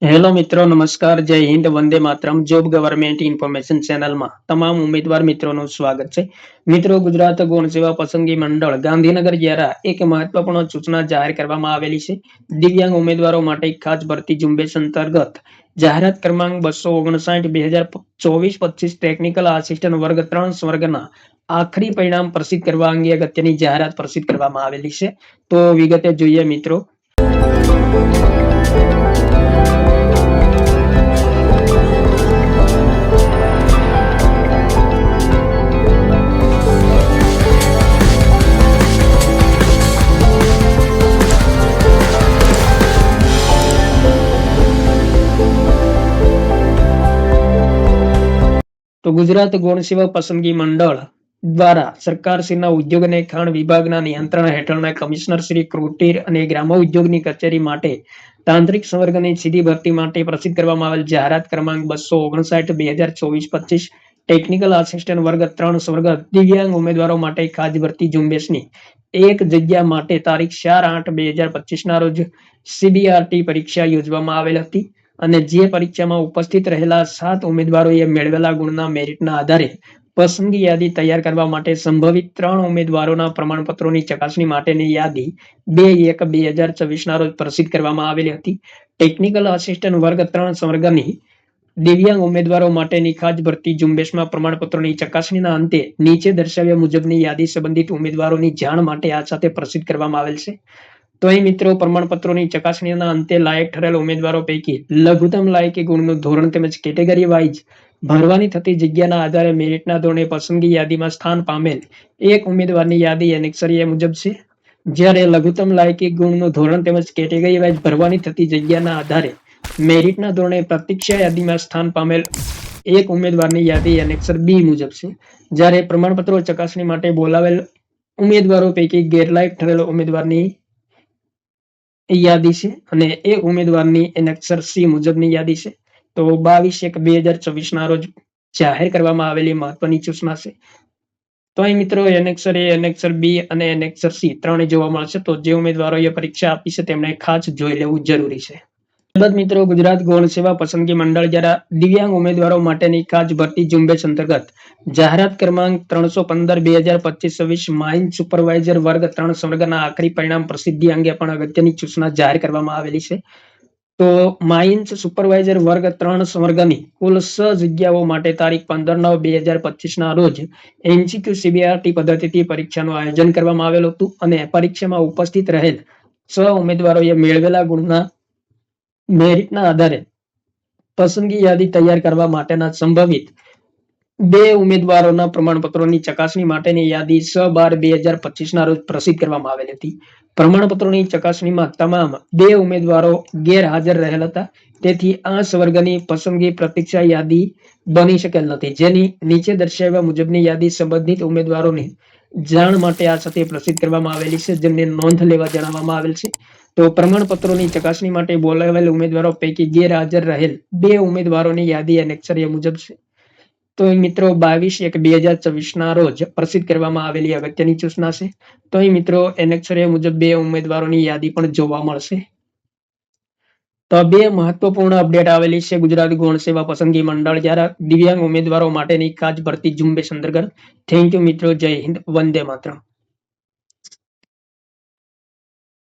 Hello મિત્રો, નમસ્કાર, જય Hind, Vande Mataram. Job government information ચેનલમાં તમામ ઉમેદવાર મિત્રોનું સ્વાગત છે. મિત્રો, ગુજરાત ગૌણ સેવા પસંદગી મંડળ ગાંધીનગર દ્વારા એક મહત્વપૂર્ણ સૂચના જાહેર કરવામાં આવેલી છે. દિવ્યાંગ ઉમેદવારો માટે ખાસ ભરતી ઝુંબેશ અંતર્ગત જાહેરાત ક્રમાંક 259/2024-25 ટેકનિકલ આસિસ્ટન્ટ વર્ગ 3 વર્ગના આખરી પરિણામ પ્રસિદ્ધ કરવા અંગે અગત્યની જાહેરાત પ્રસિદ્ધ કરવામાં આવેલી છે. તો વિગતે જોઈએ મિત્રો. તો ગુજરાત ગૌણ સેવા પસંદગી મંડળ દ્વારા સરકારશ્રીના ઉદ્યોગ અને ખાણ વિભાગના નિયંત્રણ હેઠળના કમિશનર શ્રી કુટીર અને ગ્રામોદ્યોગની કચેરી માટે તાંત્રિક સંવર્ગની સીધી ભરતી માટે પ્રસિદ્ધ કરવામાં આવેલ જાહેરાત ક્રમાંક 259/2024-25 ટેકનિકલ આસિસ્ટન્ટ વર્ગ 3 વર્ગ દિવ્યાંગ ઉમેદવારો માટે ખાસ ભરતી ઝુંબેશની એક જગ્યા માટે તારીખ 4/8/2025 ના રોજ CBRT પરીક્ષા યોજવામાં આવેલ હતી અને જે પરીક્ષામાં ઉપસ્થિત રહેલા 7 ઉમેદવારોએ મેળવેલા ગુણના મેરિટના આધારે પસંદગી યાદી તૈયાર કરવા માટે સંભવિત 3 ઉમેદવારોના પ્રમાણપત્રોની ચકાસણી માટેની યાદી 2/1/2024 ના રોજ પ્રસિદ્ધ કરવામાં આવેલી હતી. ટેકનિકલ આસિસ્ટન્ટ વર્ગ 3 સંવર્ગની દિવ્યાંગ ઉમેદવારો માટેની ખાસ ભરતી ઝુંબેશમાં પ્રમાણપત્રોની ચકાસણીના અંતે નીચે દર્શાવ્યા મુજબની યાદી સંબંધિત ઉમેદવારોની જાણ માટે આ સાથે પ્રસિદ્ધ કરવામાં આવેલ છે. તો અહીં મિત્રો, પ્રમાણપત્રોની ચકાસણીના અંતે લાયક ઠરેલ ઉમેદવારો પૈકી લઘુત્તમ લાયકી ગુણનું ધોરણ તેમજ કેટેગરી વાઇઝ ભરવાની થતી જગ્યાના આધારે મેરિટના ધોરણે પસંદગી યાદીમાં સ્થાન પામેલ એક ઉમેદવારની યાદી એનેક્સર એ મુજબ છે. જ્યારે લઘુત્તમ લાયકી ગુણનું ધોરણ તેમજ કેટેગરી વાઇઝ ભરવાની થતી જગ્યાના આધારે મેરિટના ધોરણે પ્રતીક્ષા યાદીમાં સ્થાન પામેલ એક ઉમેદવારની યાદી એનેક્સર બી મુજબ છે. જ્યારે પ્રમાણપત્રો ચકાસણી માટે બોલાવેલ ઉમેદવારો પૈકી ગેરલાયક ઠરેલ ઉમેદવારની યાદી છે અને એક ઉમેદવારની એનેક્સર સી મુજબની યાદી છે. તો 22/1/2024 ના રોજ જાહેર કરવામાં આવેલી મહત્વની સૂચના છે. તો અહીં મિત્રો, એનેક્સર એ, એનેક્સર બી અને એનેક્સર સી ત્રણે જોવા મળશે. તો જે ઉમેદવારોએ પરીક્ષા આપી છે તેમણે ખાસ જોઈ લેવું જરૂરી છે. ત્યારબાદ મિત્રો, ગુજરાત ગૌણ સેવા પસંદગી મંડળ દ્વારા દિવ્યાંગ ઉમેદવારો માટેની ખાસ ભરતી ઝુંબેશ અંતર્ગત જાહેરાત ક્રમાંક 315/2025-26 માઇન સુપરવાઇઝર વર્ગ 3 સંવર્ગના આખરી પરિણામ પ્રસિદ્ધિ અંગે પણ અગત્યની સૂચના જાહેર કરવામાં આવેલી છે. તો માઇન્સ સુપરવાઇઝર વર્ગ 3 સંવર્ગની કુલ 6 જગ્યાઓ માટે તારીખ 15/9/2025 ના રોજ MCQ CBRT પદ્ધતિથી પરીક્ષાનું આયોજન કરવામાં આવેલું હતું અને પરીક્ષામાં ઉપસ્થિત રહેલ 6 ઉમેદવારોએ મેળવેલા ગુણના મેરિટના આધારે પસંદગી યાદી તૈયાર કરવા માટેના સંભવિત 2 ઉમેદવારોના પ્રમાણપત્રોની ચકાસણી માટેની યાદી 6/12/2025 ના રોજ પ્રસિદ્ધ કરવામાં આવેલી હતી. પ્રમાણપત્રોની ચકાસણીમાં તમામ 2 ઉમેદવારો ગેરહાજર રહેલ હતા. તેથી આ સંવર્ગની પસંદગી પ્રતીક્ષા યાદી બની શકેલ નથી, જેની નીચે દર્શાવ્યા મુજબની યાદી સંબંધિત ઉમેદવારોની જાણ માટે આ સાથે પ્રસિદ્ધ કરવામાં આવેલી છે, જેમને નોંધ લેવા જણાવવામાં આવેલ છે. તો પ્રમાણપત્રોની ચકાસણી માટે બોલાવેલ ઉમેદવારો પૈકી ગેરહાજર રહેલ 2 ઉમેદવારોની યાદી એનેક્સર એ મુજબ છે. તો મિત્રો, 22/1/2024 ના રોજ પ્રસિદ્ધ કરવામાં આવેલી અગત્યની સૂચના છે. તો અહીં મિત્રો, એનેક્સર એ મુજબ 2 ઉમેદવારોની યાદી પણ જોવા મળશે. તો 2 મહત્વપૂર્ણ અપડેટ આવેલી છે ગુજરાત ગૌણ સેવા પસંદગી મંડળ દ્વારા દિવ્યાંગ ઉમેદવારો માટેની ખાસ ભરતી ઝુંબેશ અંતર્ગત. થેન્ક યુ મિત્રો. જય હિન્દ, વંદે માતરમ.